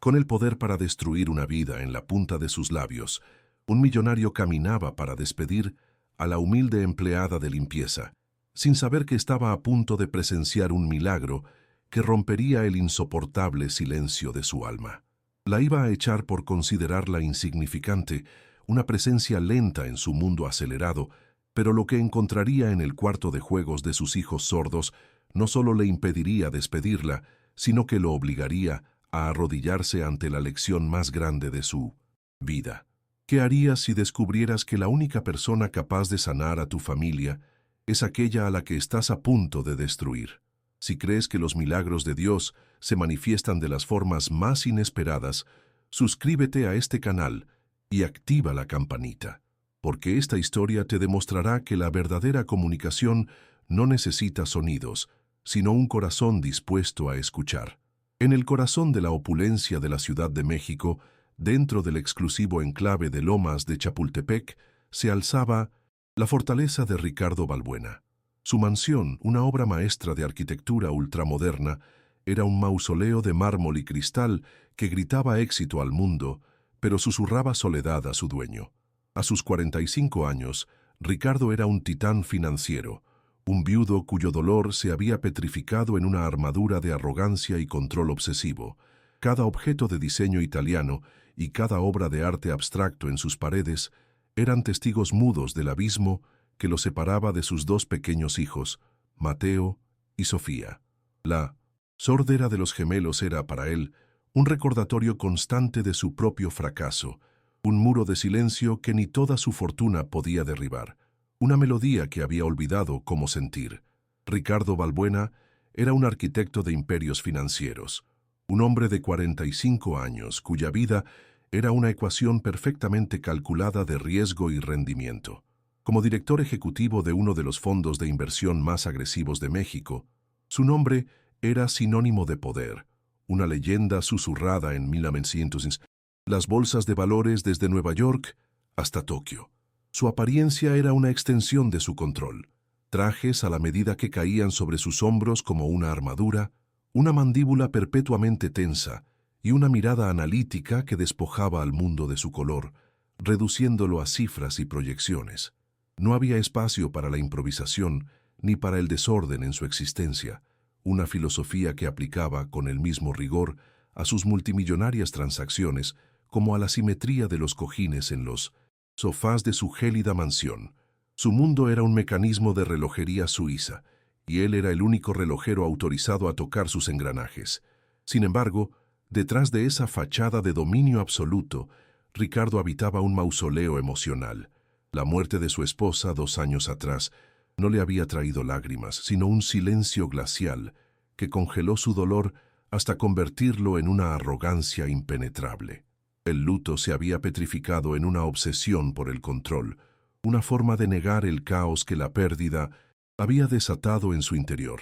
Con el poder para destruir una vida en la punta de sus labios, un millonario caminaba para despedir a la humilde empleada de limpieza, sin saber que estaba a punto de presenciar un milagro que rompería el insoportable silencio de su alma. La iba a echar por considerarla insignificante, una presencia lenta en su mundo acelerado, pero lo que encontraría en el cuarto de juegos de sus hijos sordos no solo le impediría despedirla, sino que lo obligaría a arrodillarse ante la lección más grande de su vida. ¿Qué harías si descubrieras que la única persona capaz de sanar a tu familia es aquella a la que estás a punto de destruir? Si crees que los milagros de Dios se manifiestan de las formas más inesperadas, suscríbete a este canal y activa la campanita, porque esta historia te demostrará que la verdadera comunicación no necesita sonidos, sino un corazón dispuesto a escuchar. En el corazón de la opulencia de la Ciudad de México, dentro del exclusivo enclave de Lomas de Chapultepec, se alzaba la fortaleza de Ricardo Balbuena. Su mansión, una obra maestra de arquitectura ultramoderna, era un mausoleo de mármol y cristal que gritaba éxito al mundo, pero susurraba soledad a su dueño. A sus 45 años, Ricardo era un titán financiero, un viudo cuyo dolor se había petrificado en una armadura de arrogancia y control obsesivo. Cada objeto de diseño italiano y cada obra de arte abstracto en sus paredes eran testigos mudos del abismo que lo separaba de sus dos pequeños hijos, Mateo y Sofía. La sordera de los gemelos era para él un recordatorio constante de su propio fracaso, un muro de silencio que ni toda su fortuna podía derribar, una melodía que había olvidado cómo sentir. Ricardo Balbuena era un arquitecto de imperios financieros, un hombre de 45 años cuya vida era una ecuación perfectamente calculada de riesgo y rendimiento. Como director ejecutivo de uno de los fondos de inversión más agresivos de México, su nombre era sinónimo de poder, una leyenda susurrada en 1900, las bolsas de valores desde Nueva York hasta Tokio. Su apariencia era una extensión de su control, trajes a la medida que caían sobre sus hombros como una armadura, una mandíbula perpetuamente tensa y una mirada analítica que despojaba al mundo de su color, reduciéndolo a cifras y proyecciones. No había espacio para la improvisación ni para el desorden en su existencia, una filosofía que aplicaba con el mismo rigor a sus multimillonarias transacciones como a la simetría de los cojines en los sofás de su gélida mansión. Su mundo era un mecanismo de relojería suiza, y él era el único relojero autorizado a tocar sus engranajes. Sin embargo, detrás de esa fachada de dominio absoluto, Ricardo habitaba un mausoleo emocional. La muerte de su esposa 2 años atrás no le había traído lágrimas, sino un silencio glacial que congeló su dolor hasta convertirlo en una arrogancia impenetrable. El luto se había petrificado en una obsesión por el control, una forma de negar el caos que la pérdida había desatado en su interior.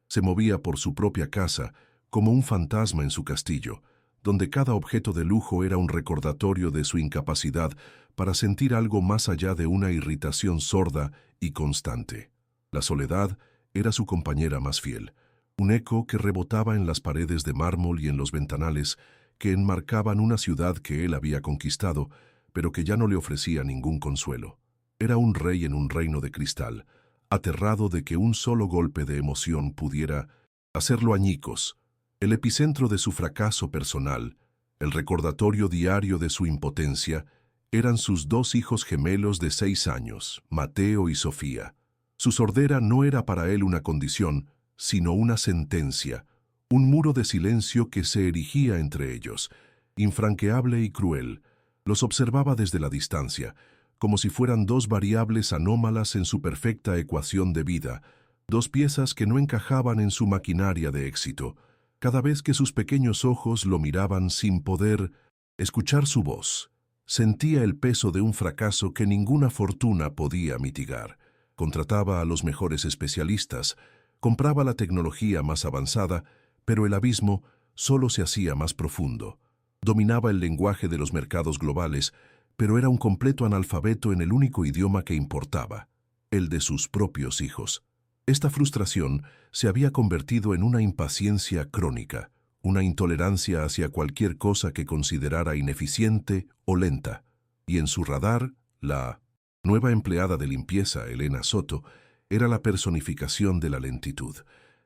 Se movía por su propia casa como un fantasma en su castillo, donde cada objeto de lujo era un recordatorio de su incapacidad para sentir algo más allá de una irritación sorda y constante. La soledad era su compañera más fiel, un eco que rebotaba en las paredes de mármol y en los ventanales que enmarcaban una ciudad que él había conquistado, pero que ya no le ofrecía ningún consuelo. Era un rey en un reino de cristal, aterrado de que un solo golpe de emoción pudiera hacerlo añicos, el epicentro de su fracaso personal, el recordatorio diario de su impotencia, eran sus 2 hijos gemelos de 6 años, Mateo y Sofía. Su sordera no era para él una condición, sino una sentencia, un muro de silencio que se erigía entre ellos, infranqueable y cruel. Los observaba desde la distancia, como si fueran 2 variables anómalas en su perfecta ecuación de vida, 2 piezas que no encajaban en su maquinaria de éxito. Cada vez que sus pequeños ojos lo miraban sin poder escuchar su voz, sentía el peso de un fracaso que ninguna fortuna podía mitigar. Contrataba a los mejores especialistas, compraba la tecnología más avanzada, pero el abismo solo se hacía más profundo. Dominaba el lenguaje de los mercados globales, pero era un completo analfabeto en el único idioma que importaba, el de sus propios hijos. Esta frustración se había convertido en una impaciencia crónica, una intolerancia hacia cualquier cosa que considerara ineficiente o lenta, y en su radar, la nueva empleada de limpieza, Elena Soto, era la personificación de la lentitud.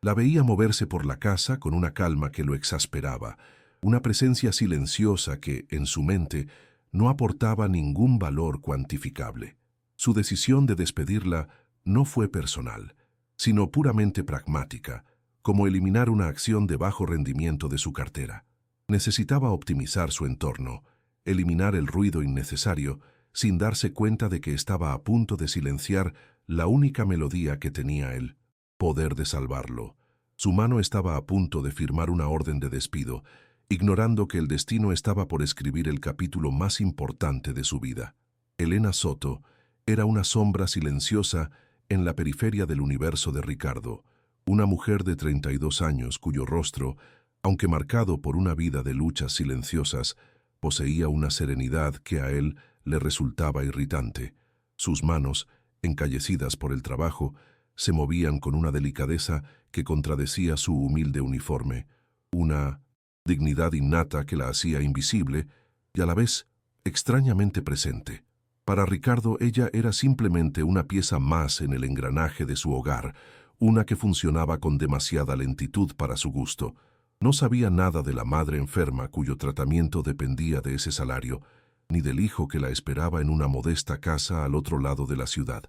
La veía moverse por la casa con una calma que lo exasperaba, una presencia silenciosa que, en su mente, no aportaba ningún valor cuantificable. Su decisión de despedirla no fue personal, sino puramente pragmática, como eliminar una acción de bajo rendimiento de su cartera. Necesitaba optimizar su entorno, eliminar el ruido innecesario, sin darse cuenta de que estaba a punto de silenciar la única melodía que tenía el poder de salvarlo. Su mano estaba a punto de firmar una orden de despido, ignorando que el destino estaba por escribir el capítulo más importante de su vida. Elena Soto era una sombra silenciosa en la periferia del universo de Ricardo, una mujer de 32 años cuyo rostro, aunque marcado por una vida de luchas silenciosas, poseía una serenidad que a él le resultaba irritante. Sus manos, encallecidas por el trabajo, se movían con una delicadeza que contradecía su humilde uniforme, una dignidad innata que la hacía invisible y a la vez extrañamente presente. Para Ricardo ella era simplemente una pieza más en el engranaje de su hogar, una que funcionaba con demasiada lentitud para su gusto. No sabía nada de la madre enferma cuyo tratamiento dependía de ese salario, ni del hijo que la esperaba en una modesta casa al otro lado de la ciudad.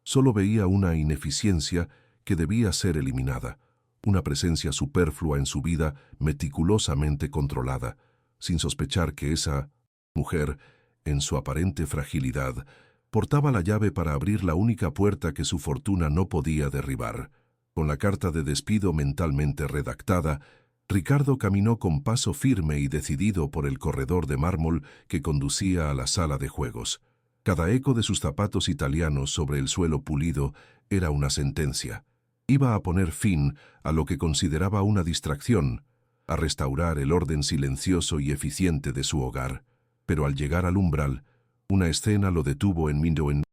Solo veía una ineficiencia que debía ser eliminada, una presencia superflua en su vida meticulosamente controlada, sin sospechar que esa mujer, en su aparente fragilidad, portaba la llave para abrir la única puerta que su fortuna no podía derribar. Con la carta de despido mentalmente redactada, Ricardo caminó con paso firme y decidido por el corredor de mármol que conducía a la sala de juegos. Cada eco de sus zapatos italianos sobre el suelo pulido era una sentencia. Iba a poner fin a lo que consideraba una distracción, a restaurar el orden silencioso y eficiente de su hogar. Pero al llegar al umbral, una escena lo detuvo en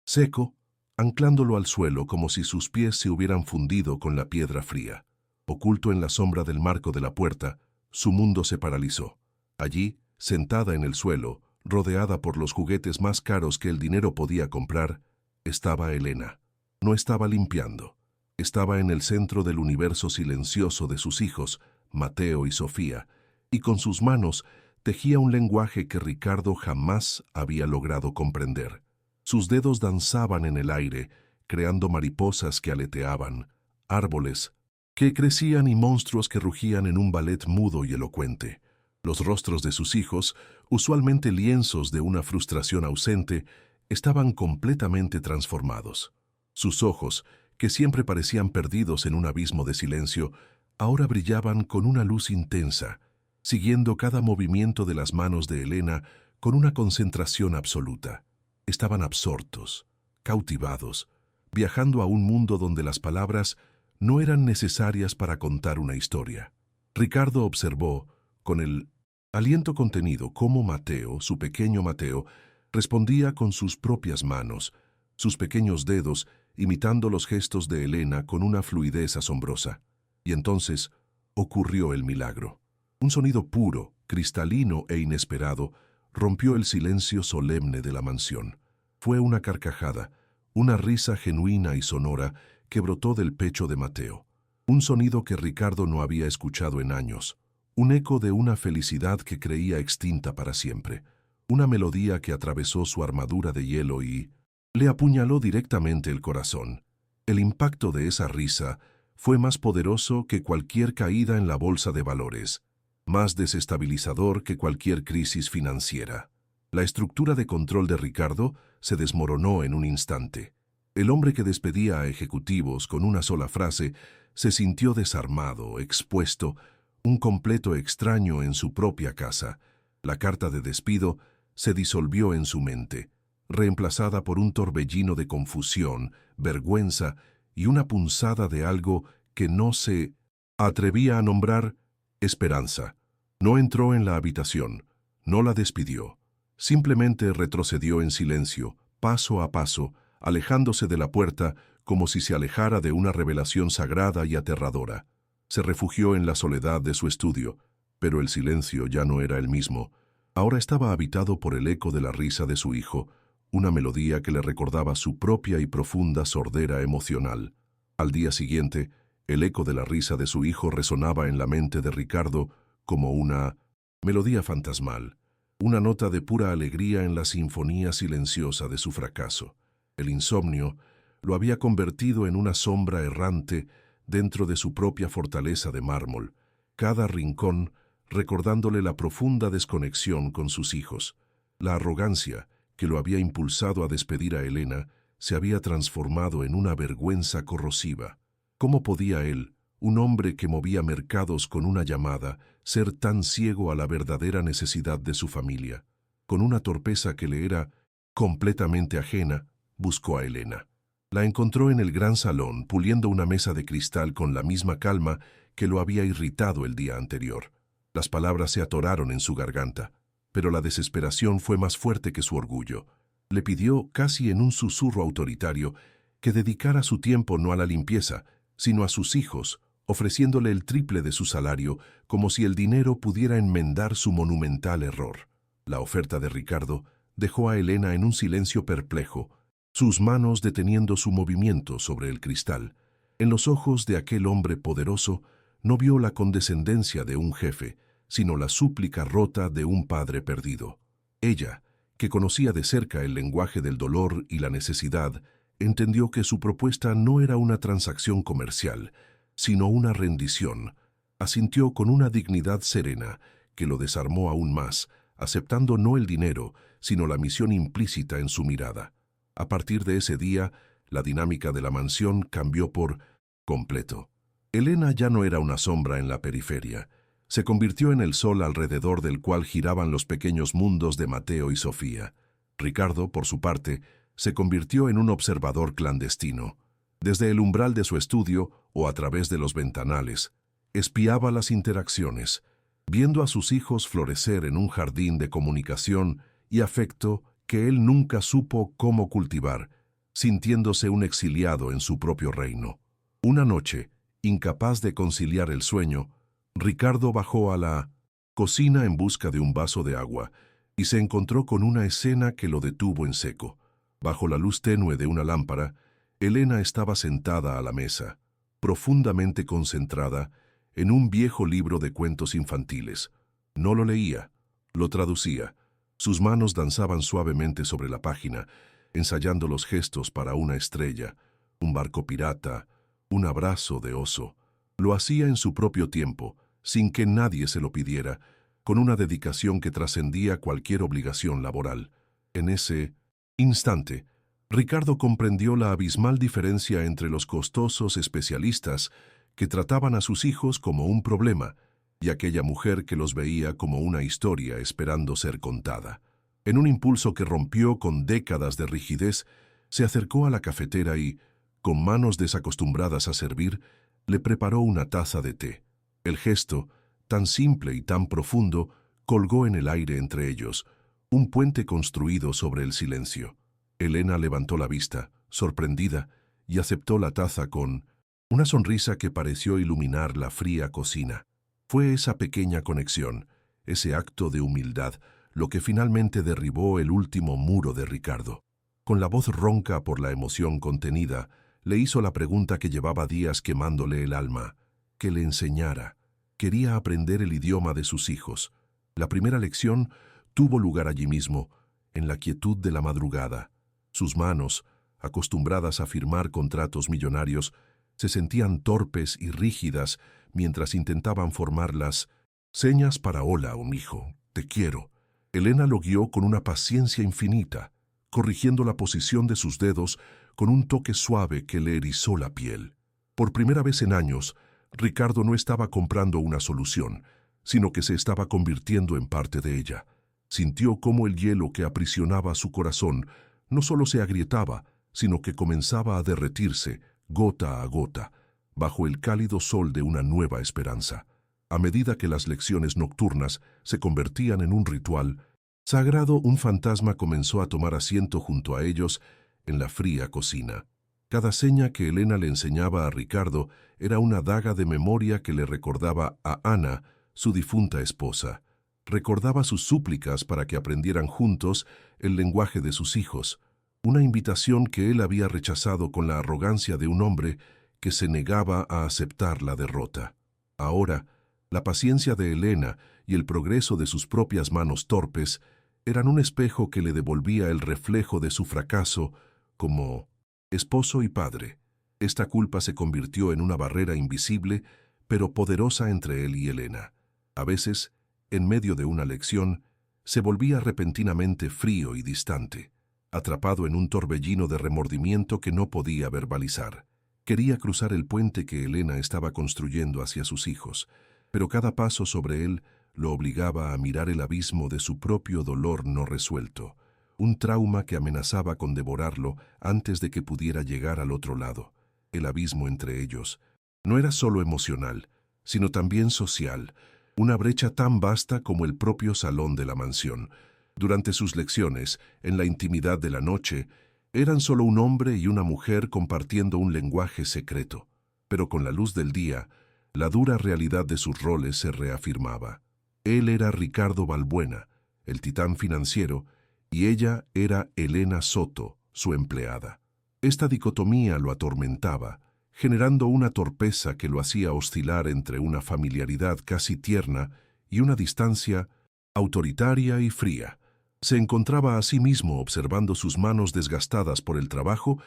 seco, anclándolo al suelo como si sus pies se hubieran fundido con la piedra fría. Oculto en la sombra del marco de la puerta, su mundo se paralizó. Allí, sentada en el suelo, rodeada por los juguetes más caros que el dinero podía comprar, estaba Elena. No estaba limpiando. Estaba en el centro del universo silencioso de sus hijos, Mateo y Sofía, y con sus manos tejía un lenguaje que Ricardo jamás había logrado comprender. Sus dedos danzaban en el aire, creando mariposas que aleteaban, árboles que crecían y monstruos que rugían en un ballet mudo y elocuente. Los rostros de sus hijos, usualmente lienzos de una frustración ausente, estaban completamente transformados. Sus ojos, que siempre parecían perdidos en un abismo de silencio, ahora brillaban con una luz intensa, siguiendo cada movimiento de las manos de Elena con una concentración absoluta. Estaban absortos, cautivados, viajando a un mundo donde las palabras no eran necesarias para contar una historia. Ricardo observó, con el aliento contenido, cómo Mateo, su pequeño Mateo, respondía con sus propias manos, sus pequeños dedos imitando los gestos de Elena con una fluidez asombrosa. Y entonces ocurrió el milagro. Un sonido puro, cristalino e inesperado rompió el silencio solemne de la mansión. Fue una carcajada, una risa genuina y sonora que brotó del pecho de Mateo. Un sonido que Ricardo no había escuchado en años. Un eco de una felicidad que creía extinta para siempre. Una melodía que atravesó su armadura de hielo y le apuñaló directamente el corazón. El impacto de esa risa fue más poderoso que cualquier caída en la bolsa de valores, más desestabilizador que cualquier crisis financiera. La estructura de control de Ricardo se desmoronó en un instante. El hombre que despedía a ejecutivos con una sola frase se sintió desarmado, expuesto, un completo extraño en su propia casa. La carta de despido se disolvió en su mente, reemplazada por un torbellino de confusión, vergüenza y una punzada de algo que no se atrevía a nombrar esperanza. No entró en la habitación, no la despidió. Simplemente retrocedió en silencio, paso a paso, alejándose de la puerta como si se alejara de una revelación sagrada y aterradora. Se refugió en la soledad de su estudio, Pero el silencio ya no era el mismo. Ahora estaba habitado por el eco de la risa de su hijo, una melodía que le recordaba su propia y profunda sordera emocional. Al día siguiente, el eco de la risa de su hijo resonaba en la mente de Ricardo como una melodía fantasmal, una nota de pura alegría en la sinfonía silenciosa de su fracaso. El insomnio lo había convertido en una sombra errante dentro de su propia fortaleza de mármol, cada rincón recordándole la profunda desconexión con sus hijos. La arrogancia que lo había impulsado a despedir a Elena se había transformado en una vergüenza corrosiva. ¿Cómo podía él, un hombre que movía mercados con una llamada, ser tan ciego a la verdadera necesidad de su familia? Con una torpeza que le era completamente ajena, buscó a Elena. La encontró en el gran salón, puliendo una mesa de cristal con la misma calma que lo había irritado el día anterior. Las palabras se atoraron en su garganta, pero la desesperación fue más fuerte que su orgullo. Le pidió, casi en un susurro autoritario, que dedicara su tiempo no a la limpieza, sino a sus hijos, ofreciéndole el triple de su salario, como si el dinero pudiera enmendar su monumental error. La oferta de Ricardo dejó a Elena en un silencio perplejo, sus manos deteniendo su movimiento sobre el cristal. En los ojos de aquel hombre poderoso no vio la condescendencia de un jefe, sino la súplica rota de un padre perdido. Ella, que conocía de cerca el lenguaje del dolor y la necesidad, entendió que su propuesta no era una transacción comercial, sino una rendición. Asintió con una dignidad serena que lo desarmó aún más, aceptando no el dinero, sino la misión implícita en su mirada. A partir de ese día, la dinámica de la mansión cambió por completo. Elena ya no era una sombra en la periferia. Se convirtió en el sol alrededor del cual giraban los pequeños mundos de Mateo y Sofía. Ricardo, por su parte, se convirtió en un observador clandestino. Desde el umbral de su estudio o a través de los ventanales, espiaba las interacciones, viendo a sus hijos florecer en un jardín de comunicación y afecto que él nunca supo cómo cultivar, sintiéndose un exiliado en su propio reino. Una noche, incapaz de conciliar el sueño, Ricardo bajó a la cocina en busca de un vaso de agua y se encontró con una escena que lo detuvo en seco. Bajo la luz tenue de una lámpara, Elena estaba sentada a la mesa, profundamente concentrada en un viejo libro de cuentos infantiles. No lo leía, lo traducía. Sus manos danzaban suavemente sobre la página, ensayando los gestos para una estrella, un barco pirata, un abrazo de oso. Lo hacía en su propio tiempo, sin que nadie se lo pidiera, con una dedicación que trascendía cualquier obligación laboral. En ese instante, Ricardo comprendió la abismal diferencia entre los costosos especialistas que trataban a sus hijos como un problema y aquella mujer que los veía como una historia esperando ser contada. En un impulso que rompió con décadas de rigidez, se acercó a la cafetera y, con manos desacostumbradas a servir, le preparó una taza de té. El gesto, tan simple y tan profundo, colgó en el aire entre ellos, un puente construido sobre el silencio. Elena levantó la vista, sorprendida, y aceptó la taza con una sonrisa que pareció iluminar la fría cocina. Fue esa pequeña conexión, ese acto de humildad, lo que finalmente derribó el último muro de Ricardo. Con la voz ronca por la emoción contenida, le hizo la pregunta que llevaba días quemándole el alma, que le enseñara. Quería aprender el idioma de sus hijos. La primera lección tuvo lugar allí mismo, en la quietud de la madrugada. Sus manos, acostumbradas a firmar contratos millonarios, se sentían torpes y rígidas mientras intentaban formar las señas para hola, mijo, te quiero. Elena lo guió con una paciencia infinita, corrigiendo la posición de sus dedos con un toque suave que le erizó la piel. Por primera vez en años, Ricardo no estaba comprando una solución, sino que se estaba convirtiendo en parte de ella. Sintió cómo el hielo que aprisionaba su corazón no solo se agrietaba, sino que comenzaba a derretirse, gota a gota, bajo el cálido sol de una nueva esperanza. A medida que las lecciones nocturnas se convertían en un ritual sagrado, un fantasma comenzó a tomar asiento junto a ellos en la fría cocina. Cada seña que Elena le enseñaba a Ricardo era una daga de memoria que le recordaba a Ana su difunta esposa. Recordaba sus súplicas para que aprendieran juntos el lenguaje de sus hijos, una invitación que él había rechazado con la arrogancia de un hombre que se negaba a aceptar la derrota. Ahora, la paciencia de Elena y el progreso de sus propias manos torpes eran un espejo que le devolvía el reflejo de su fracaso como esposo y padre. Esta culpa se convirtió en una barrera invisible, pero poderosa entre él y Elena. A veces, en medio de una lección, se volvía repentinamente frío y distante, atrapado en un torbellino de remordimiento que no podía verbalizar. Quería cruzar el puente que Elena estaba construyendo hacia sus hijos, pero cada paso sobre él lo obligaba a mirar el abismo de su propio dolor no resuelto, un trauma que amenazaba con devorarlo antes de que pudiera llegar al otro lado. El abismo entre ellos no era solo emocional, sino también social, una brecha tan vasta como el propio salón de la mansión. Durante sus lecciones, en la intimidad de la noche, eran solo un hombre y una mujer compartiendo un lenguaje secreto, pero con la luz del día, la dura realidad de sus roles se reafirmaba. Él era Ricardo Balbuena, el titán financiero, y ella era Elena Soto, su empleada. Esta dicotomía lo atormentaba, generando una torpeza que lo hacía oscilar entre una familiaridad casi tierna y una distancia autoritaria y fría. Se encontraba a sí mismo observando sus manos desgastadas por el trabajo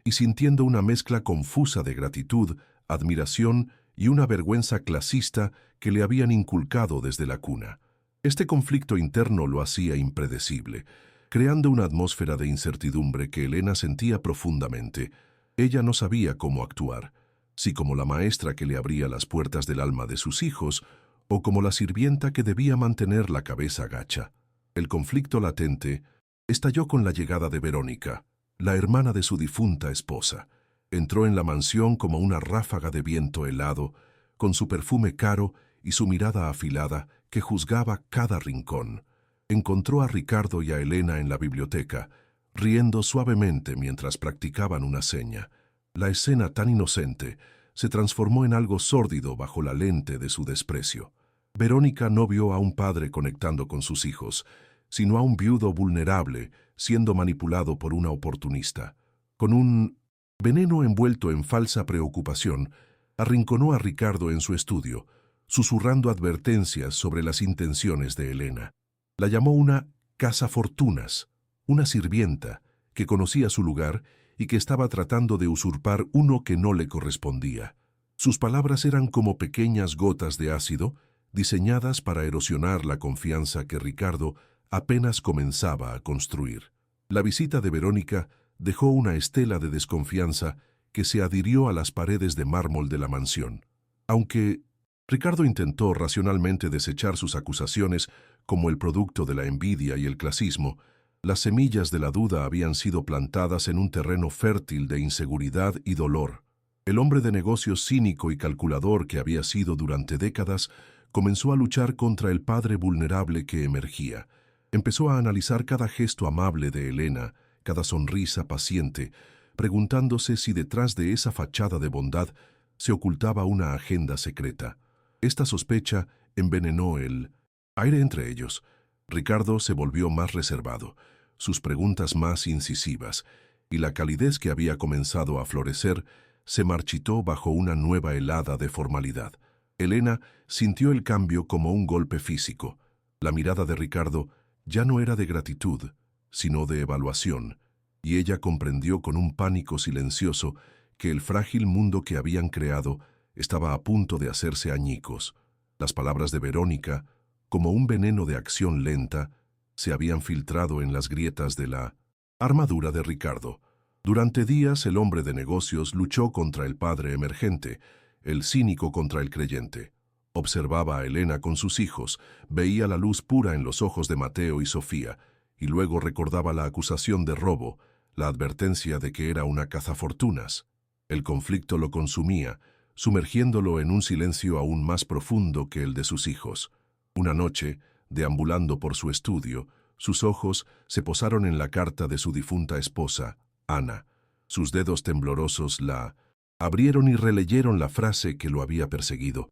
y sintiendo una mezcla confusa de gratitud, admiración y una vergüenza clasista que le habían inculcado desde la cuna. Este conflicto interno lo hacía impredecible, creando una atmósfera de incertidumbre que Elena sentía profundamente. Ella no sabía cómo actuar, si como la maestra que le abría las puertas del alma de sus hijos, o como la sirvienta que debía mantener la cabeza gacha. El conflicto latente estalló con la llegada de Verónica, la hermana de su difunta esposa. Entró en la mansión como una ráfaga de viento helado, con su perfume caro y su mirada afilada que juzgaba cada rincón. Encontró a Ricardo y a Elena en la biblioteca, riendo suavemente mientras practicaban una seña. La escena tan inocente se transformó en algo sórdido bajo la lente de su desprecio. Verónica no vio a un padre conectando con sus hijos, sino a un viudo vulnerable siendo manipulado por una oportunista. Con un veneno envuelto en falsa preocupación, arrinconó a Ricardo en su estudio, susurrando advertencias sobre las intenciones de Elena. La llamó una cazafortunas, una sirvienta que conocía su lugar y que estaba tratando de usurpar uno que no le correspondía. Sus palabras eran como pequeñas gotas de ácido, diseñadas para erosionar la confianza que Ricardo apenas comenzaba a construir. La visita de Verónica dejó una estela de desconfianza que se adhirió a las paredes de mármol de la mansión. Aunque Ricardo intentó racionalmente desechar sus acusaciones como el producto de la envidia y el clasismo, las semillas de la duda habían sido plantadas en un terreno fértil de inseguridad y dolor. El hombre de negocios cínico y calculador que había sido durante décadas comenzó a luchar contra el padre vulnerable que emergía. Empezó a analizar cada gesto amable de Elena, cada sonrisa paciente, preguntándose si detrás de esa fachada de bondad se ocultaba una agenda secreta. Esta sospecha envenenó el aire entre ellos. Ricardo se volvió más reservado, sus preguntas más incisivas, y la calidez que había comenzado a florecer se marchitó bajo una nueva helada de formalidad. Elena sintió el cambio como un golpe físico. La mirada de Ricardo ya no era de gratitud, sino de evaluación, y ella comprendió con un pánico silencioso que el frágil mundo que habían creado estaba a punto de hacerse añicos. Las palabras de Verónica, como un veneno de acción lenta, se habían filtrado en las grietas de la armadura de Ricardo. Durante días el hombre de negocios luchó contra el padre emergente, el cínico contra el creyente. Observaba a Elena con sus hijos, veía la luz pura en los ojos de Mateo y Sofía, y luego recordaba la acusación de robo, la advertencia de que era una cazafortunas. El conflicto lo consumía, sumergiéndolo en un silencio aún más profundo que el de sus hijos. Una noche, deambulando por su estudio, sus ojos se posaron en la carta de su difunta esposa, Ana. Sus dedos temblorosos la abrieron y releyeron la frase que lo había perseguido.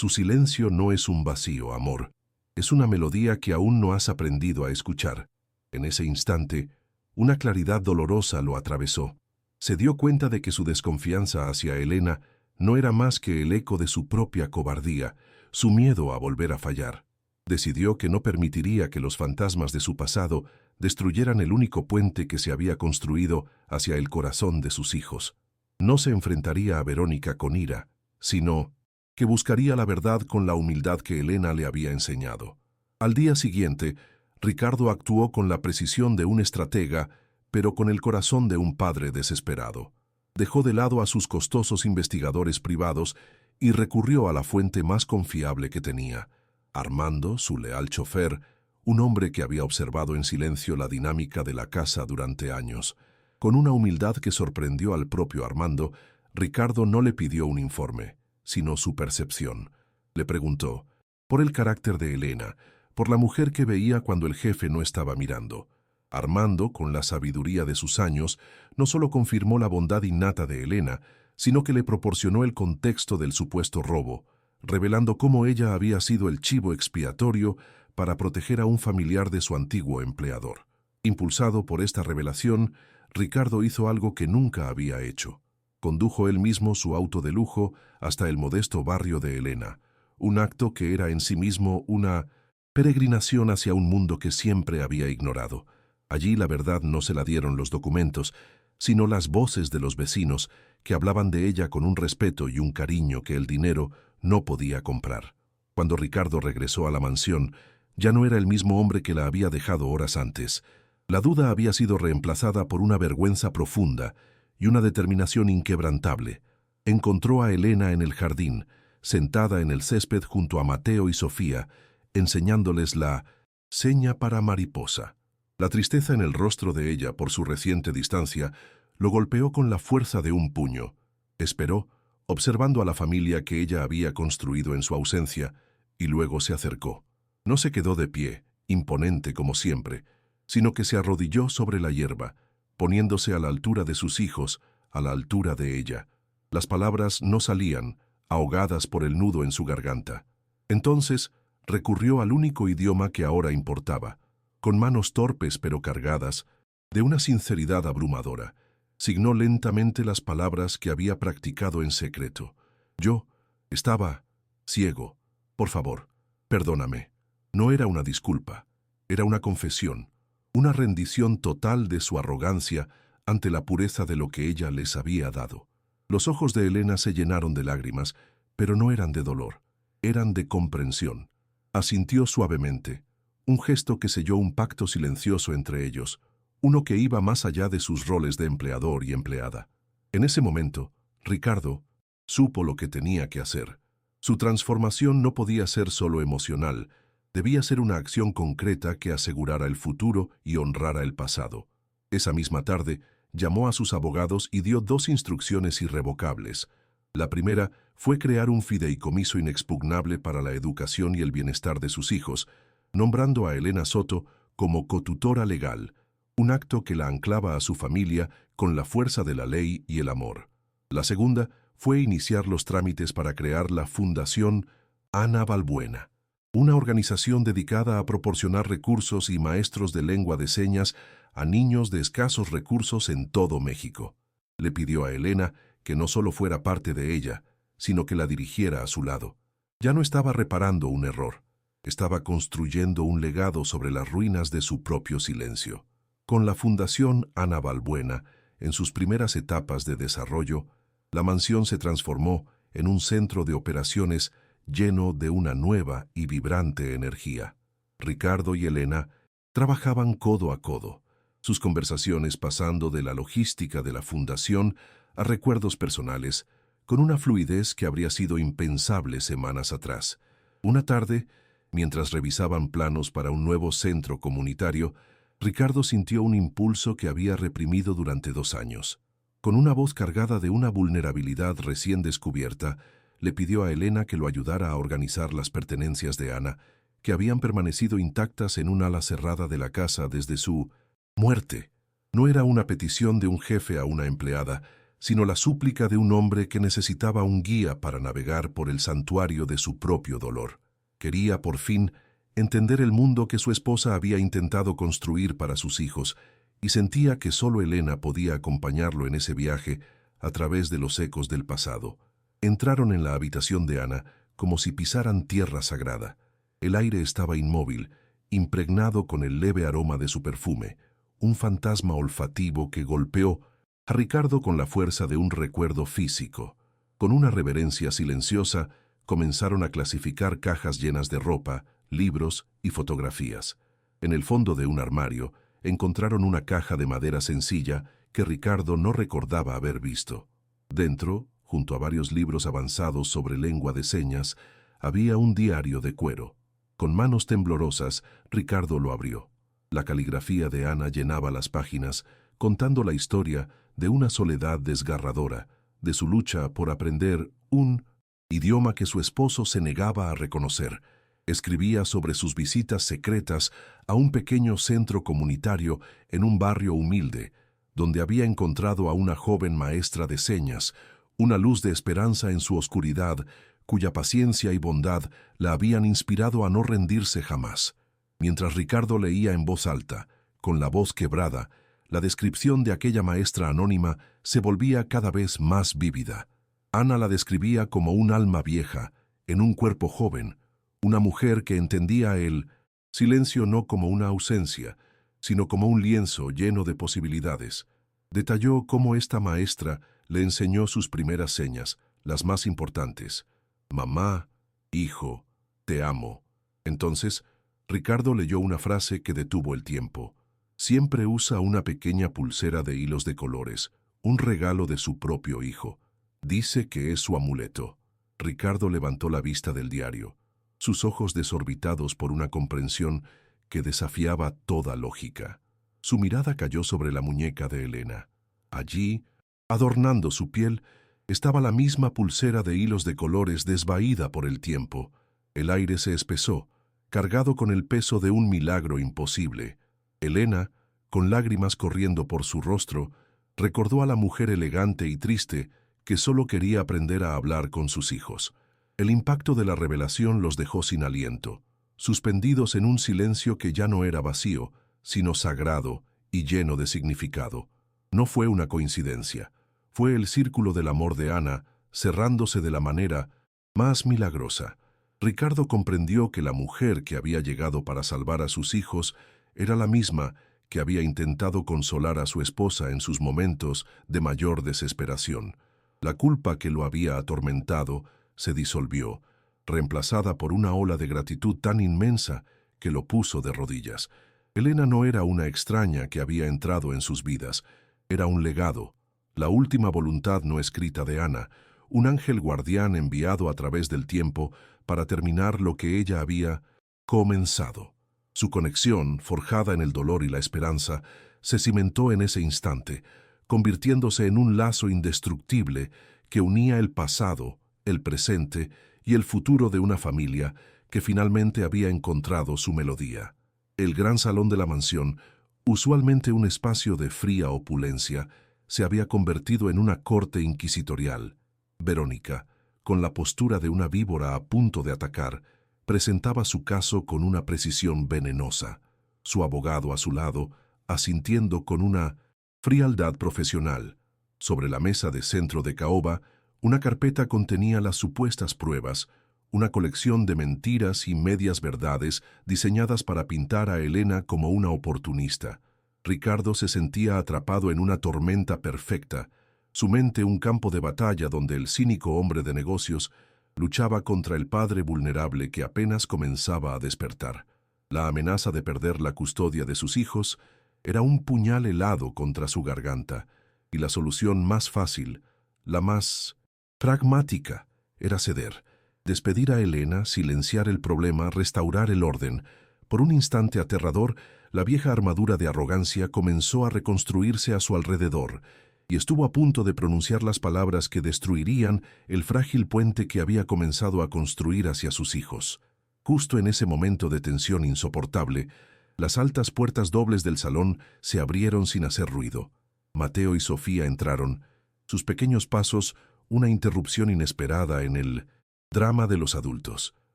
Su silencio no es un vacío, amor. Es una melodía que aún no has aprendido a escuchar. En ese instante, una claridad dolorosa lo atravesó. Se dio cuenta de que su desconfianza hacia Elena no era más que el eco de su propia cobardía, su miedo a volver a fallar. Decidió que no permitiría que los fantasmas de su pasado destruyeran el único puente que se había construido hacia el corazón de sus hijos. No se enfrentaría a Verónica con ira, sino que buscaría la verdad con la humildad que Elena le había enseñado. Al día siguiente, Ricardo actuó con la precisión de un estratega, pero con el corazón de un padre desesperado. Dejó de lado a sus costosos investigadores privados y recurrió a la fuente más confiable que tenía, Armando, su leal chofer, un hombre que había observado en silencio la dinámica de la casa durante años. Con una humildad que sorprendió al propio Armando, Ricardo no le pidió un informe, sino su percepción. Le preguntó, por el carácter de Elena, por la mujer que veía cuando el jefe no estaba mirando. Armando, con la sabiduría de sus años, no solo confirmó la bondad innata de Elena, sino que le proporcionó el contexto del supuesto robo, revelando cómo ella había sido el chivo expiatorio para proteger a un familiar de su antiguo empleador. Impulsado por esta revelación, Ricardo hizo algo que nunca había hecho. Condujo él mismo su auto de lujo hasta el modesto barrio de Elena, un acto que era en sí mismo una peregrinación hacia un mundo que siempre había ignorado. Allí la verdad no se la dieron los documentos, sino las voces de los vecinos que hablaban de ella con un respeto y un cariño que el dinero no podía comprar. Cuando Ricardo regresó a la mansión, ya no era el mismo hombre que la había dejado horas antes. La duda había sido reemplazada por una vergüenza profunda y una determinación inquebrantable. Encontró a Elena en el jardín, sentada en el césped junto a Mateo y Sofía, enseñándoles la seña para mariposa. La tristeza en el rostro de ella por su reciente distancia lo golpeó con la fuerza de un puño. Esperó, observando a la familia que ella había construido en su ausencia, y luego se acercó. No se quedó de pie, imponente como siempre, sino que se arrodilló sobre la hierba, poniéndose a la altura de sus hijos, a la altura de ella. Las palabras no salían, ahogadas por el nudo en su garganta. Entonces recurrió al único idioma que ahora importaba. Con manos torpes pero cargadas, de una sinceridad abrumadora, signó lentamente las palabras que había practicado en secreto. Yo estaba ciego. Por favor, perdóname. No era una disculpa, era una confesión, una rendición total de su arrogancia ante la pureza de lo que ella les había dado. Los ojos de Elena se llenaron de lágrimas, pero no eran de dolor, eran de comprensión. Asintió suavemente, un gesto que selló un pacto silencioso entre ellos, uno que iba más allá de sus roles de empleador y empleada. En ese momento, Ricardo supo lo que tenía que hacer. Su transformación no podía ser solo emocional, debía ser una acción concreta que asegurara el futuro y honrara el pasado. Esa misma tarde, llamó a sus abogados y dio 2 instrucciones irrevocables. La primera fue crear un fideicomiso inexpugnable para la educación y el bienestar de sus hijos, nombrando a Elena Soto como cotutora legal, un acto que la anclaba a su familia con la fuerza de la ley y el amor. La segunda fue iniciar los trámites para crear la Fundación Ana Balbuena, una organización dedicada a proporcionar recursos y maestros de lengua de señas a niños de escasos recursos en todo México. Le pidió a Elena que no solo fuera parte de ella, sino que la dirigiera a su lado. Ya no estaba reparando un error, estaba construyendo un legado sobre las ruinas de su propio silencio. Con la Fundación Ana Balbuena, en sus primeras etapas de desarrollo, la mansión se transformó en un centro de operaciones lleno de una nueva y vibrante energía. Ricardo y Elena trabajaban codo a codo, sus conversaciones pasando de la logística de la fundación a recuerdos personales, con una fluidez que habría sido impensable semanas atrás. Una tarde, mientras revisaban planos para un nuevo centro comunitario, Ricardo sintió un impulso que había reprimido durante 2 años. Con una voz cargada de una vulnerabilidad recién descubierta, le pidió a Elena que lo ayudara a organizar las pertenencias de Ana, que habían permanecido intactas en un ala cerrada de la casa desde su muerte. No era una petición de un jefe a una empleada, sino la súplica de un hombre que necesitaba un guía para navegar por el santuario de su propio dolor. Quería, por fin, entender el mundo que su esposa había intentado construir para sus hijos, y sentía que solo Elena podía acompañarlo en ese viaje a través de los ecos del pasado. Entraron en la habitación de Ana como si pisaran tierra sagrada. El aire estaba inmóvil, impregnado con el leve aroma de su perfume, un fantasma olfativo que golpeó a Ricardo con la fuerza de un recuerdo físico. Con una reverencia silenciosa, comenzaron a clasificar cajas llenas de ropa, libros y fotografías. En el fondo de un armario, encontraron una caja de madera sencilla que Ricardo no recordaba haber visto. Dentro, junto a varios libros avanzados sobre lengua de señas, había un diario de cuero. Con manos temblorosas, Ricardo lo abrió. La caligrafía de Ana llenaba las páginas, contando la historia de una soledad desgarradora, de su lucha por aprender un idioma que su esposo se negaba a reconocer. Escribía sobre sus visitas secretas a un pequeño centro comunitario en un barrio humilde, donde había encontrado a una joven maestra de señas, una luz de esperanza en su oscuridad, cuya paciencia y bondad la habían inspirado a no rendirse jamás. Mientras Ricardo leía en voz alta, con la voz quebrada, la descripción de aquella maestra anónima se volvía cada vez más vívida. Ana la describía como un alma vieja, en un cuerpo joven, una mujer que entendía el silencio no como una ausencia, sino como un lienzo lleno de posibilidades. Detalló cómo esta maestra le enseñó sus primeras señas, las más importantes: mamá, hijo, te amo. Entonces, Ricardo leyó una frase que detuvo el tiempo. Siempre usa una pequeña pulsera de hilos de colores, un regalo de su propio hijo. Dice que es su amuleto. Ricardo levantó la vista del diario, sus ojos desorbitados por una comprensión que desafiaba toda lógica. Su mirada cayó sobre la muñeca de Elena. Allí, adornando su piel, estaba la misma pulsera de hilos de colores desvaída por el tiempo. El aire se espesó, cargado con el peso de un milagro imposible. Elena, con lágrimas corriendo por su rostro, recordó a la mujer elegante y triste que solo quería aprender a hablar con sus hijos. El impacto de la revelación los dejó sin aliento, suspendidos en un silencio que ya no era vacío, sino sagrado y lleno de significado. No fue una coincidencia. Fue el círculo del amor de Ana cerrándose de la manera más milagrosa. Ricardo comprendió que la mujer que había llegado para salvar a sus hijos era la misma que había intentado consolar a su esposa en sus momentos de mayor desesperación. La culpa que lo había atormentado se disolvió, reemplazada por una ola de gratitud tan inmensa que lo puso de rodillas. Elena no era una extraña que había entrado en sus vidas, era un legado, la última voluntad no escrita de Ana, un ángel guardián enviado a través del tiempo para terminar lo que ella había comenzado. Su conexión, forjada en el dolor y la esperanza, se cimentó en ese instante, convirtiéndose en un lazo indestructible que unía el pasado, el presente y el futuro de una familia que finalmente había encontrado su melodía. El gran salón de la mansión, usualmente un espacio de fría opulencia, se había convertido en una corte inquisitorial. Verónica, con la postura de una víbora a punto de atacar, presentaba su caso con una precisión venenosa, su abogado a su lado, asintiendo con una frialdad profesional. Sobre la mesa de centro de caoba, una carpeta contenía las supuestas pruebas, una colección de mentiras y medias verdades diseñadas para pintar a Elena como una oportunista. Ricardo se sentía atrapado en una tormenta perfecta, su mente un campo de batalla donde el cínico hombre de negocios luchaba contra el padre vulnerable que apenas comenzaba a despertar. La amenaza de perder la custodia de sus hijos era un puñal helado contra su garganta, y la solución más fácil, la más pragmática, era ceder, despedir a Elena, silenciar el problema, restaurar el orden. Por un instante aterrador, la vieja armadura de arrogancia comenzó a reconstruirse a su alrededor, y estuvo a punto de pronunciar las palabras que destruirían el frágil puente que había comenzado a construir hacia sus hijos. Justo en ese momento de tensión insoportable, las altas puertas dobles del salón se abrieron sin hacer ruido. Mateo y Sofía entraron, Sus pequeños pasos, una interrupción inesperada en el drama de los adultos.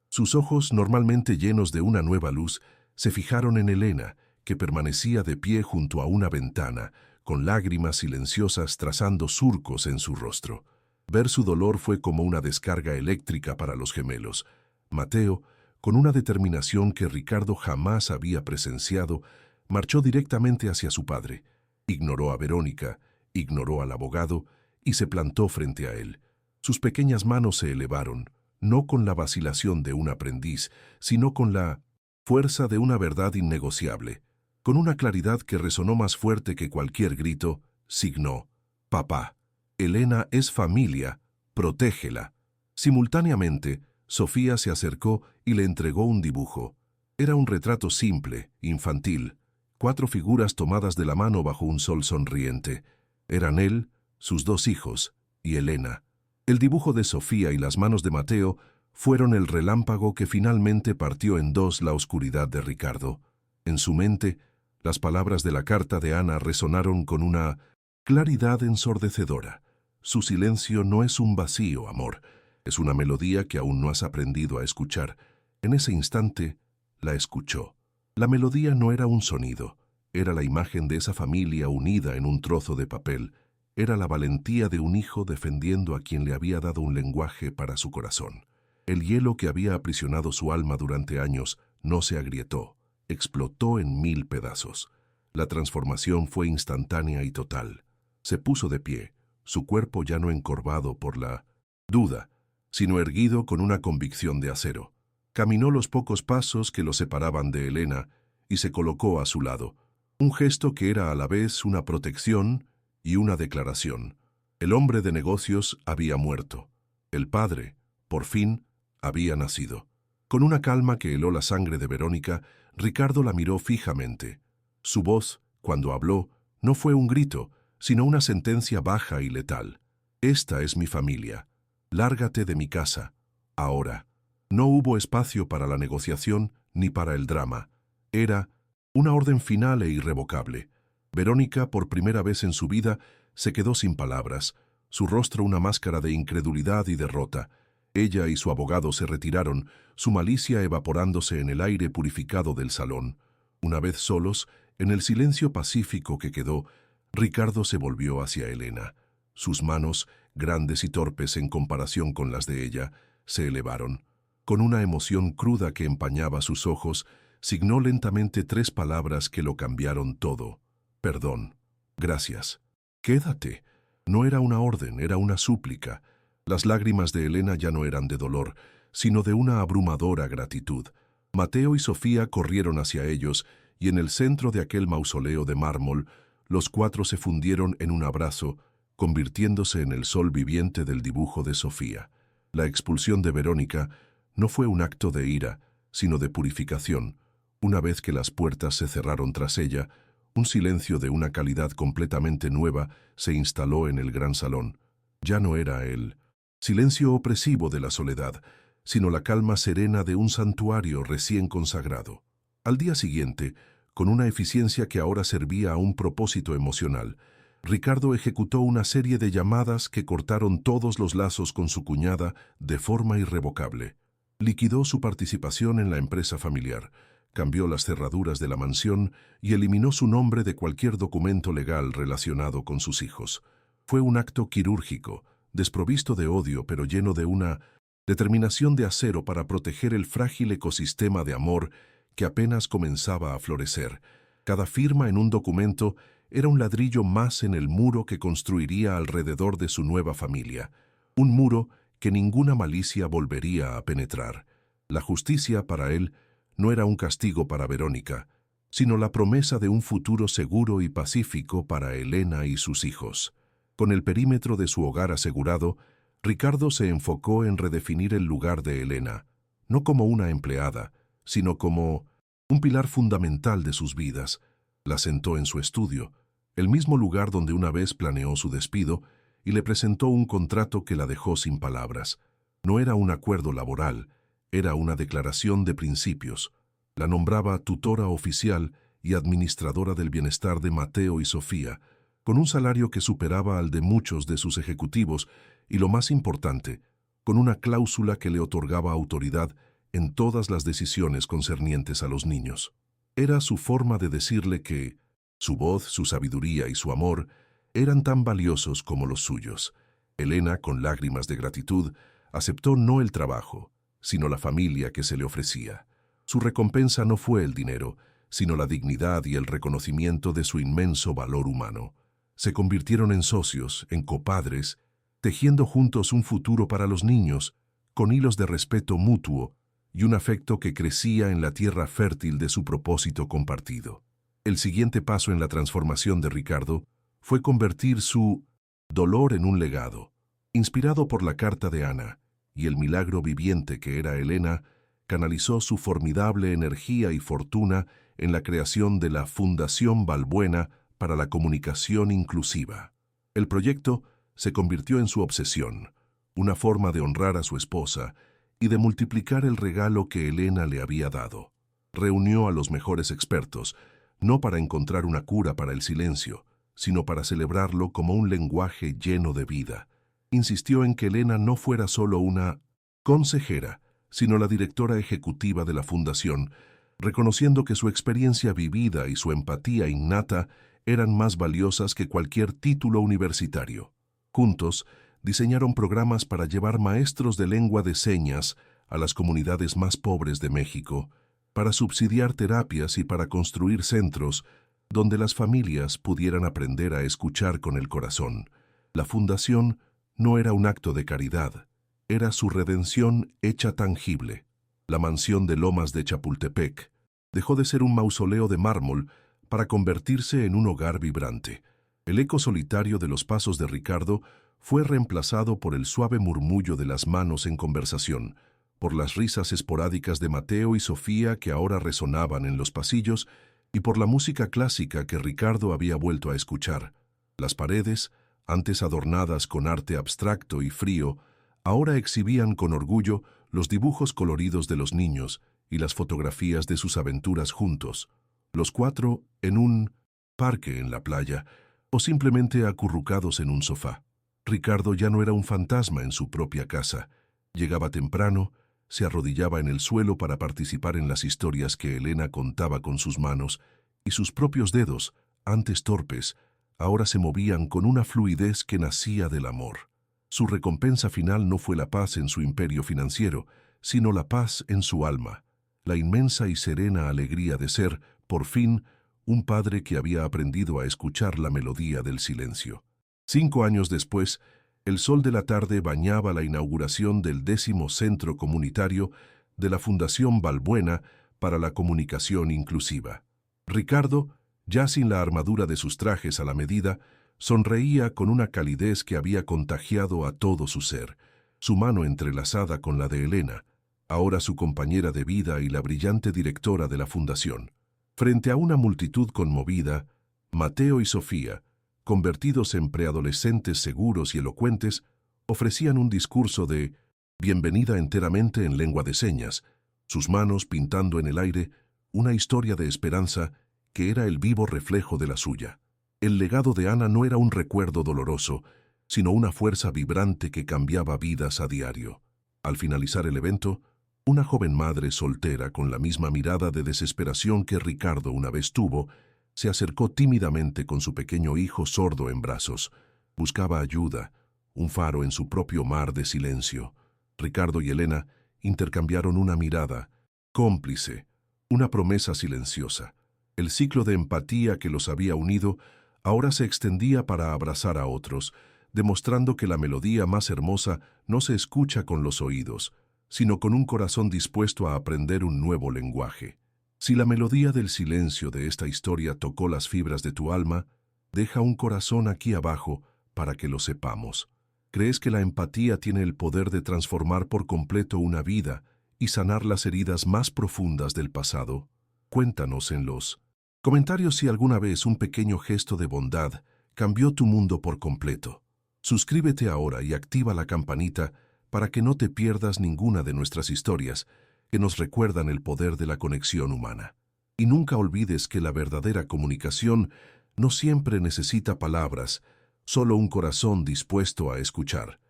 Sus ojos, normalmente llenos de una nueva luz, se fijaron en Elena, que permanecía de pie junto a una ventana, con lágrimas silenciosas trazando surcos en su rostro. Ver su dolor fue como una descarga eléctrica para los gemelos. Mateo, con una determinación que Ricardo jamás había presenciado, marchó directamente hacia su padre. Ignoró a Verónica, ignoró al abogado y se plantó frente a él. Sus pequeñas manos se elevaron, no con la vacilación de un aprendiz, sino con la fuerza de una verdad innegociable. Con una claridad que resonó más fuerte que cualquier grito, signó: «Papá, Elena es familia, protégela». Simultáneamente, Sofía se acercó y le entregó un dibujo. Era un retrato simple, infantil, 4 figuras tomadas de la mano bajo un sol sonriente. Eran él, sus 2 hijos y Elena. El dibujo de Sofía y las manos de Mateo fueron el relámpago que finalmente partió en 2 la oscuridad de Ricardo. En su mente, las palabras de la carta de Ana resonaron con una claridad ensordecedora. Su silencio no es un vacío, amor. Es una melodía que aún no has aprendido a escuchar. En ese instante, la escuchó. La melodía no era un sonido. Era la imagen de esa familia unida en un trozo de papel. Era la valentía de un hijo defendiendo a quien le había dado un lenguaje para su corazón. El hielo que había aprisionado su alma durante años no se agrietó. Explotó en 1000 pedazos. La transformación fue instantánea y total. Se puso de pie, su cuerpo ya no encorvado por la duda, sino erguido con una convicción de acero. Caminó los pocos pasos que lo separaban de Elena y se colocó a su lado. Un gesto que era a la vez una protección y una declaración. El hombre de negocios había muerto. El padre, por fin, había nacido. Con una calma que heló la sangre de Verónica, Ricardo la miró fijamente. Su voz, cuando habló, no fue un grito, sino una sentencia baja y letal. «Esta es mi familia. Lárgate de mi casa. Ahora». No hubo espacio para la negociación ni para el drama. Era una orden final e irrevocable. Verónica, por primera vez en su vida, se quedó sin palabras, su rostro una máscara de incredulidad y derrota. Ella y su abogado se retiraron, su malicia evaporándose en el aire purificado del salón. Una vez solos, en el silencio pacífico que quedó, Ricardo se volvió hacia Elena. Sus manos, grandes y torpes en comparación con las de ella, se elevaron. Con una emoción cruda que empañaba sus ojos, signó lentamente 3 palabras que lo cambiaron todo. «Perdón. Gracias. Quédate». No era una orden, era una súplica. Las lágrimas de Elena ya no eran de dolor, sino de una abrumadora gratitud. Mateo y Sofía corrieron hacia ellos, y en el centro de aquel mausoleo de mármol, los 4 se fundieron en un abrazo, convirtiéndose en el sol viviente del dibujo de Sofía. La expulsión de Verónica no fue un acto de ira, sino de purificación. Una vez que las puertas se cerraron tras ella, un silencio de una calidad completamente nueva se instaló en el gran salón. Ya no era el silencio opresivo de la soledad, sino la calma serena de un santuario recién consagrado. Al día siguiente, con una eficiencia que ahora servía a un propósito emocional, Ricardo ejecutó una serie de llamadas que cortaron todos los lazos con su cuñada de forma irrevocable. Liquidó su participación en la empresa familiar, cambió las cerraduras de la mansión y eliminó su nombre de cualquier documento legal relacionado con sus hijos. Fue un acto quirúrgico, desprovisto de odio pero lleno de una determinación de acero para proteger el frágil ecosistema de amor que apenas comenzaba a florecer. Cada firma en un documento era un ladrillo más en el muro que construiría alrededor de su nueva familia, un muro que ninguna malicia volvería a penetrar. La justicia para él no era un castigo para Verónica, sino la promesa de un futuro seguro y pacífico para Elena y sus hijos. Con el perímetro de su hogar asegurado, Ricardo se enfocó en redefinir el lugar de Elena, no como una empleada, sino como un pilar fundamental de sus vidas. La sentó en su estudio, el mismo lugar donde una vez planeó su despido, y le presentó un contrato que la dejó sin palabras. No era un acuerdo laboral, era una declaración de principios. La nombraba tutora oficial y administradora del bienestar de Mateo y Sofía, con un salario que superaba al de muchos de sus ejecutivos y, lo más importante, con una cláusula que le otorgaba autoridad en todas las decisiones concernientes a los niños. Era su forma de decirle que su voz, su sabiduría y su amor eran tan valiosos como los suyos. Elena, con lágrimas de gratitud, aceptó no el trabajo, sino la familia que se le ofrecía. Su recompensa no fue el dinero, sino la dignidad y el reconocimiento de su inmenso valor humano. Se convirtieron en socios, en copadres, tejiendo juntos un futuro para los niños, con hilos de respeto mutuo y un afecto que crecía en la tierra fértil de su propósito compartido. El siguiente paso en la transformación de Ricardo fue convertir su dolor en un legado. Inspirado por la carta de Ana y el milagro viviente que era Elena, canalizó su formidable energía y fortuna en la creación de la Fundación Balbuena para la Comunicación Inclusiva. El proyecto se convirtió en su obsesión, una forma de honrar a su esposa y de multiplicar el regalo que Elena le había dado. Reunió a los mejores expertos, no para encontrar una cura para el silencio, sino para celebrarlo como un lenguaje lleno de vida. Insistió en que Elena no fuera solo una consejera, sino la directora ejecutiva de la fundación, reconociendo que su experiencia vivida y su empatía innata eran más valiosas que cualquier título universitario. Juntos, diseñaron programas para llevar maestros de lengua de señas a las comunidades más pobres de México, para subsidiar terapias y para construir centros donde las familias pudieran aprender a escuchar con el corazón. La fundación no era un acto de caridad, era su redención hecha tangible. La mansión de Lomas de Chapultepec dejó de ser un mausoleo de mármol para convertirse en un hogar vibrante. El eco solitario de los pasos de Ricardo fue reemplazado por el suave murmullo de las manos en conversación, por las risas esporádicas de Mateo y Sofía que ahora resonaban en los pasillos y por la música clásica que Ricardo había vuelto a escuchar. Las paredes, antes adornadas con arte abstracto y frío, ahora exhibían con orgullo los dibujos coloridos de los niños y las fotografías de sus aventuras juntos, los cuatro en un parque en la playa o simplemente acurrucados en un sofá. Ricardo ya no era un fantasma en su propia casa. Llegaba temprano, se arrodillaba en el suelo para participar en las historias que Elena contaba con sus manos, y sus propios dedos, antes torpes, ahora se movían con una fluidez que nacía del amor. Su recompensa final no fue la paz en su imperio financiero, sino la paz en su alma, la inmensa y serena alegría de ser, por fin, un padre que había aprendido a escuchar la melodía del silencio. 5 años después, el sol de la tarde bañaba la inauguración del 10º Centro Comunitario de la Fundación Balbuena para la Comunicación Inclusiva. Ricardo, ya sin la armadura de sus trajes a la medida, sonreía con una calidez que había contagiado a todo su ser, su mano entrelazada con la de Elena, ahora su compañera de vida y la brillante directora de la fundación. Frente a una multitud conmovida, Mateo y Sofía, convertidos en preadolescentes seguros y elocuentes, ofrecían un discurso de bienvenida enteramente en lengua de señas, sus manos pintando en el aire una historia de esperanza que era el vivo reflejo de la suya. El legado de Ana no era un recuerdo doloroso, sino una fuerza vibrante que cambiaba vidas a diario. Al finalizar el evento, una joven madre soltera con la misma mirada de desesperación que Ricardo una vez tuvo, se acercó tímidamente con su pequeño hijo sordo en brazos. Buscaba ayuda, un faro en su propio mar de silencio. Ricardo y Elena intercambiaron una mirada, cómplice, una promesa silenciosa. El ciclo de empatía que los había unido ahora se extendía para abrazar a otros, demostrando que la melodía más hermosa no se escucha con los oídos, sino con un corazón dispuesto a aprender un nuevo lenguaje. Si la melodía del silencio de esta historia tocó las fibras de tu alma, deja un corazón aquí abajo para que lo sepamos. ¿Crees que la empatía tiene el poder de transformar por completo una vida y sanar las heridas más profundas del pasado? Cuéntanos en los comentarios si alguna vez un pequeño gesto de bondad cambió tu mundo por completo. Suscríbete ahora y activa la campanita para que no te pierdas ninguna de nuestras historias que nos recuerdan el poder de la conexión humana. Y nunca olvides que la verdadera comunicación no siempre necesita palabras, solo un corazón dispuesto a escuchar.